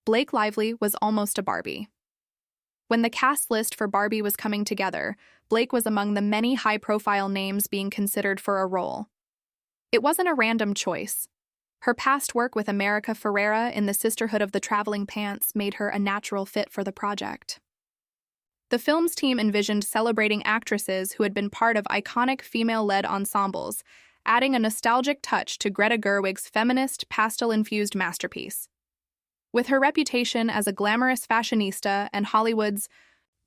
Blake Lively was almost a Barbie. When the cast list for Barbie was coming together, Blake was among the many high-profile names being considered for a role. It wasn't a random choice. Her past work with America Ferrera in the Sisterhood of the Traveling Pants made her a natural fit for the project. The film's team envisioned celebrating actresses who had been part of iconic female-led ensembles, adding a nostalgic touch to Greta Gerwig's feminist, pastel-infused masterpiece. With her reputation as a glamorous fashionista and Hollywood's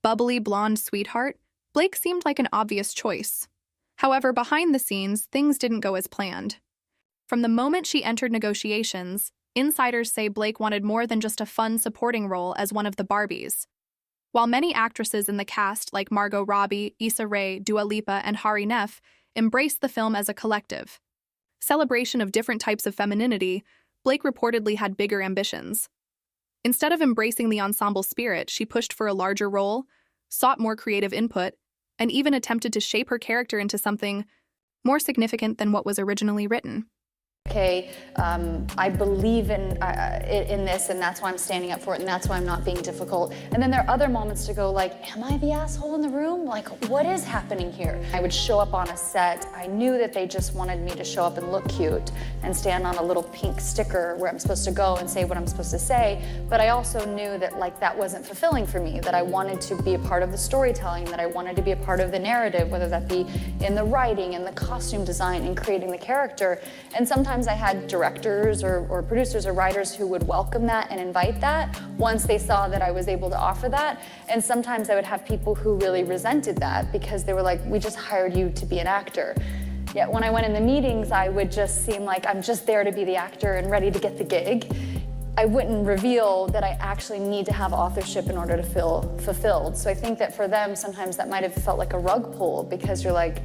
bubbly blonde sweetheart, Blake seemed like an obvious choice. However, behind the scenes, things didn't go as planned. From the moment she entered negotiations, insiders say Blake wanted more than just a fun supporting role as one of the Barbies. While many actresses in the cast, like Margot Robbie, Issa Rae, Dua Lipa, and Hari Nef, embraced the film as a collective celebration of different types of femininity, Blake reportedly had bigger ambitions. Instead of embracing the ensemble spirit, she pushed for a larger role, sought more creative input, and even attempted to shape her character into something more significant than what was originally written. Okay, I believe in this, and that's why I'm standing up for it, and that's why I'm not being difficult. And then there are other moments to go like, am I the asshole in the room? Like, what is happening here? I would show up on a set. I knew that they just wanted me to show up and look cute and stand on a little pink sticker where I'm supposed to go and say what I'm supposed to say. But I also knew that like that wasn't fulfilling for me, that I wanted to be a part of the storytelling, that I wanted to be a part of the narrative, whether that be in the writing, in the costume design, in creating the character. And sometimes I had directors or producers or writers who would welcome that and invite that once they saw that I was able to offer that. And sometimes I would have people who really resented that because they were like, we just hired you to be an actor. Yet when I went in the meetings, I would just seem like I'm just there to be the actor and ready to get the gig. I wouldn't reveal that I actually need to have authorship in order to feel fulfilled. So I think that for them, sometimes that might have felt like a rug pull because you're like,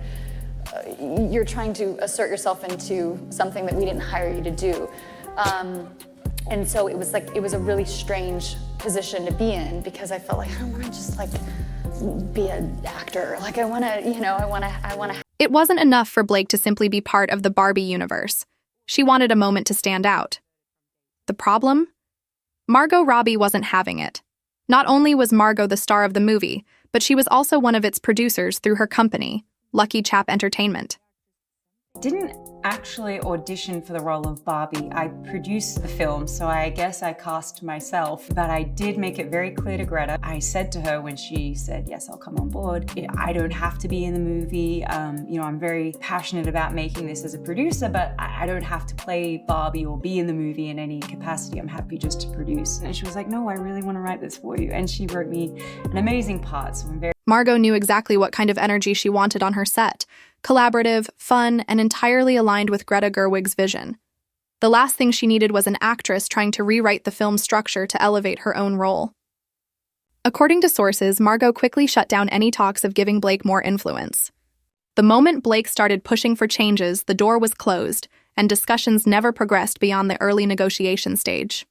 you're trying to assert yourself into something that we didn't hire you to do. And so it was a really strange position to be in because I felt like I don't want to just like be an actor. Like I want to. It wasn't enough for Blake to simply be part of the Barbie universe. She wanted a moment to stand out. The problem? Margot Robbie wasn't having it. Not only was Margot the star of the movie, but she was also one of its producers through her company, Lucky Chap Entertainment. Didn't actually audition for the role of Barbie. I produced the film, so I guess I cast myself, but I did make it very clear to Greta. I said to her when she said, yes, I'll come on board, I don't have to be in the movie. I'm very passionate about making this as a producer, but I don't have to play Barbie or be in the movie in any capacity. I'm happy just to produce. And she was like, no, I really want to write this for you. And she wrote me an amazing part, so I'm very... Margot knew exactly what kind of energy she wanted on her set. Collaborative, fun, and entirely aligned with Greta Gerwig's vision. The last thing she needed was an actress trying to rewrite the film's structure to elevate her own role. According to sources, Margot quickly shut down any talks of giving Blake more influence. The moment Blake started pushing for changes, the door was closed, and discussions never progressed beyond the early negotiation stage.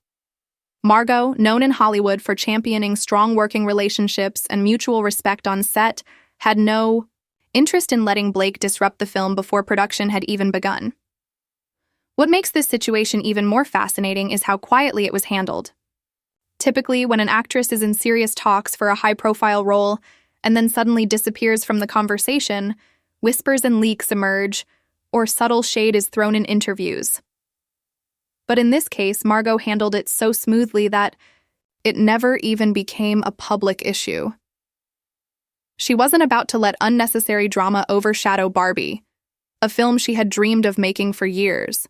Margot, known in Hollywood for championing strong working relationships and mutual respect on set, had no interest in letting Blake disrupt the film before production had even begun. What makes this situation even more fascinating is how quietly it was handled. Typically, when an actress is in serious talks for a high-profile role and then suddenly disappears from the conversation, whispers and leaks emerge, or subtle shade is thrown in interviews. But in this case, Margot handled it so smoothly that it never even became a public issue. She wasn't about to let unnecessary drama overshadow Barbie, a film she had dreamed of making for years.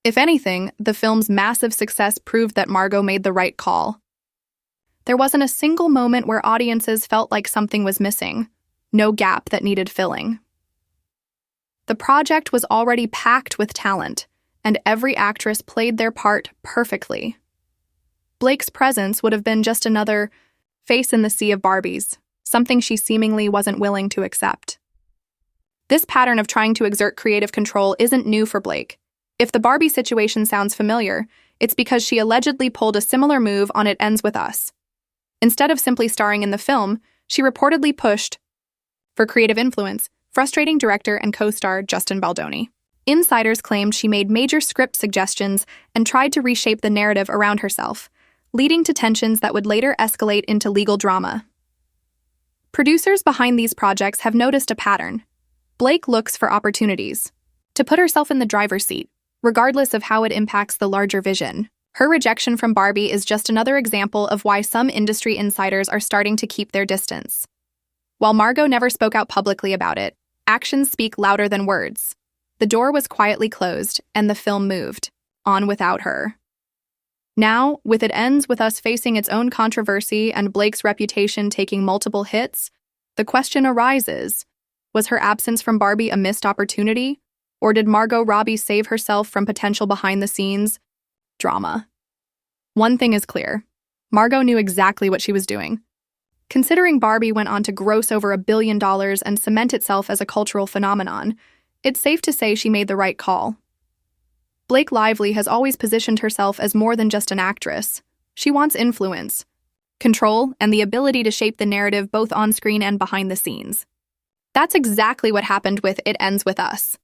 If anything, the film's massive success proved that Margot made the right call. There wasn't a single moment where audiences felt like something was missing, no gap that needed filling. The project was already packed with talent, and every actress played their part perfectly. Blake's presence would have been just another face in the sea of Barbies, something she seemingly wasn't willing to accept. This pattern of trying to exert creative control isn't new for Blake. If the Barbie situation sounds familiar, it's because she allegedly pulled a similar move on It Ends With Us. Instead of simply starring in the film, she reportedly pushed for creative influence, frustrating director and co-star Justin Baldoni. Insiders claimed she made major script suggestions and tried to reshape the narrative around herself, leading to tensions that would later escalate into legal drama. Producers behind these projects have noticed a pattern. Blake looks for opportunities to put herself in the driver's seat, regardless of how it impacts the larger vision. Her rejection from Barbie is just another example of why some industry insiders are starting to keep their distance. While Margot never spoke out publicly about it, actions speak louder than words. The door was quietly closed, and the film moved on without her. Now, with It Ends With Us facing its own controversy and Blake's reputation taking multiple hits, the question arises, was her absence from Barbie a missed opportunity, or did Margot Robbie save herself from potential behind-the-scenes drama? One thing is clear. Margot knew exactly what she was doing. Considering Barbie went on to gross over $1 billion and cement itself as a cultural phenomenon, it's safe to say she made the right call. Blake Lively has always positioned herself as more than just an actress. She wants influence, control, and the ability to shape the narrative both on-screen and behind the scenes. That's exactly what happened with It Ends With Us.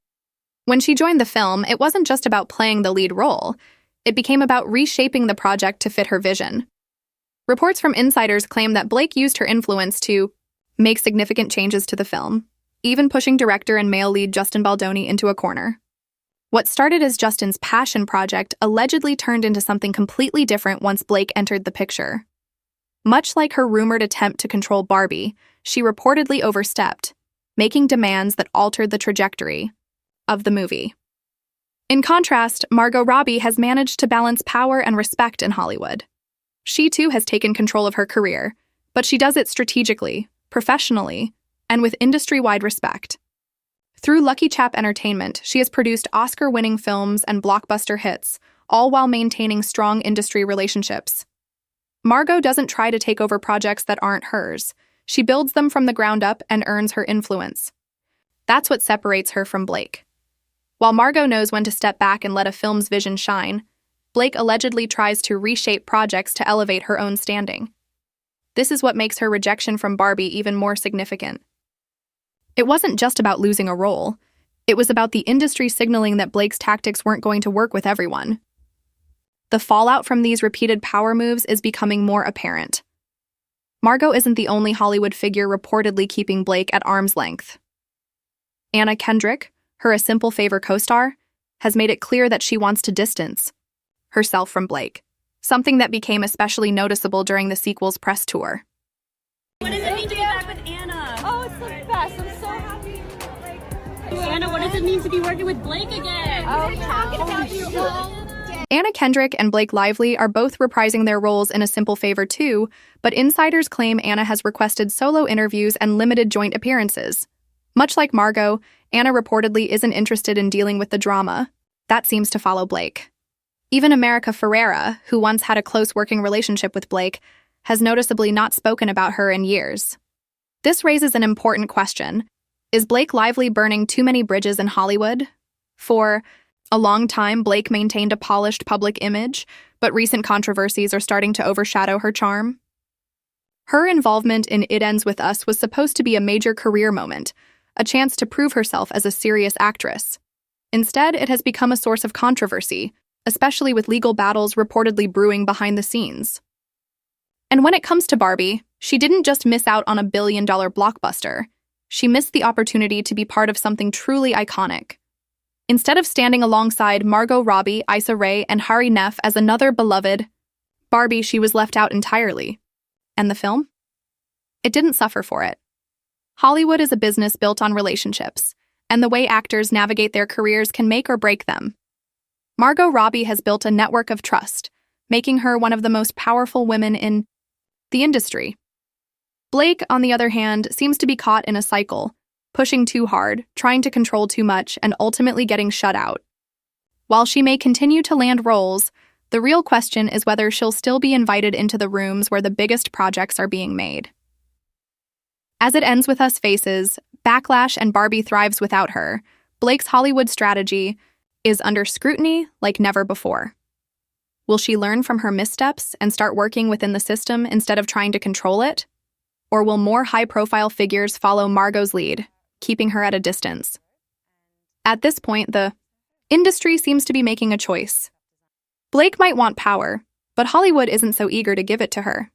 When she joined the film, it wasn't just about playing the lead role. It became about reshaping the project to fit her vision. Reports from insiders claim that Blake used her influence to make significant changes to the film, even pushing director and male lead Justin Baldoni into a corner. What started as Justin's passion project allegedly turned into something completely different once Blake entered the picture. Much like her rumored attempt to control Barbie, she reportedly overstepped, making demands that altered the trajectory of the movie. In contrast, Margot Robbie has managed to balance power and respect in Hollywood. She too has taken control of her career, but she does it strategically, professionally, and with industry-wide respect. Through Lucky Chap Entertainment, she has produced Oscar-winning films and blockbuster hits, all while maintaining strong industry relationships. Margot doesn't try to take over projects that aren't hers. She builds them from the ground up and earns her influence. That's what separates her from Blake. While Margot knows when to step back and let a film's vision shine, Blake allegedly tries to reshape projects to elevate her own standing. This is what makes her rejection from Barbie even more significant. It wasn't just about losing a role. It was about the industry signaling that Blake's tactics weren't going to work with everyone. The fallout from these repeated power moves is becoming more apparent. Margot isn't the only Hollywood figure reportedly keeping Blake at arm's length. Anna Kendrick, her A Simple Favor co-star, has made it clear that she wants to distance herself from Blake, something that became especially noticeable during the sequel's press tour. What does it mean to be back with Anna? Oh, it's the best. I'm so happy. Anna, what does it mean to be working with Blake again? Oh, talking about you all. Anna Kendrick and Blake Lively are both reprising their roles in A Simple Favor too, but insiders claim Anna has requested solo interviews and limited joint appearances. Much like Margot, Anna reportedly isn't interested in dealing with the drama. That seems to follow Blake. Even America Ferrera, who once had a close working relationship with Blake, has noticeably not spoken about her in years. This raises an important question. Is Blake Lively burning too many bridges in Hollywood? For a long time, Blake maintained a polished public image, but recent controversies are starting to overshadow her charm. Her involvement in It Ends With Us was supposed to be a major career moment, a chance to prove herself as a serious actress. Instead, it has become a source of controversy, especially with legal battles reportedly brewing behind the scenes. And when it comes to Barbie, she didn't just miss out on $1 billion blockbuster. She missed the opportunity to be part of something truly iconic. Instead of standing alongside Margot Robbie, Issa Rae, and Hari Nef as another beloved Barbie, she was left out entirely. And the film? It didn't suffer for it. Hollywood is a business built on relationships, and the way actors navigate their careers can make or break them. Margot Robbie has built a network of trust, making her one of the most powerful women in the industry. Blake, on the other hand, seems to be caught in a cycle, pushing too hard, trying to control too much, and ultimately getting shut out. While she may continue to land roles, the real question is whether she'll still be invited into the rooms where the biggest projects are being made. As It Ends With Us faces backlash and Barbie thrives without her, Blake's Hollywood strategy is under scrutiny like never before. Will she learn from her missteps and start working within the system instead of trying to control it? Or will more high-profile figures follow Margot's lead, keeping her at a distance? At this point, the industry seems to be making a choice. Blake might want power, But Hollywood isn't so eager to give it to her.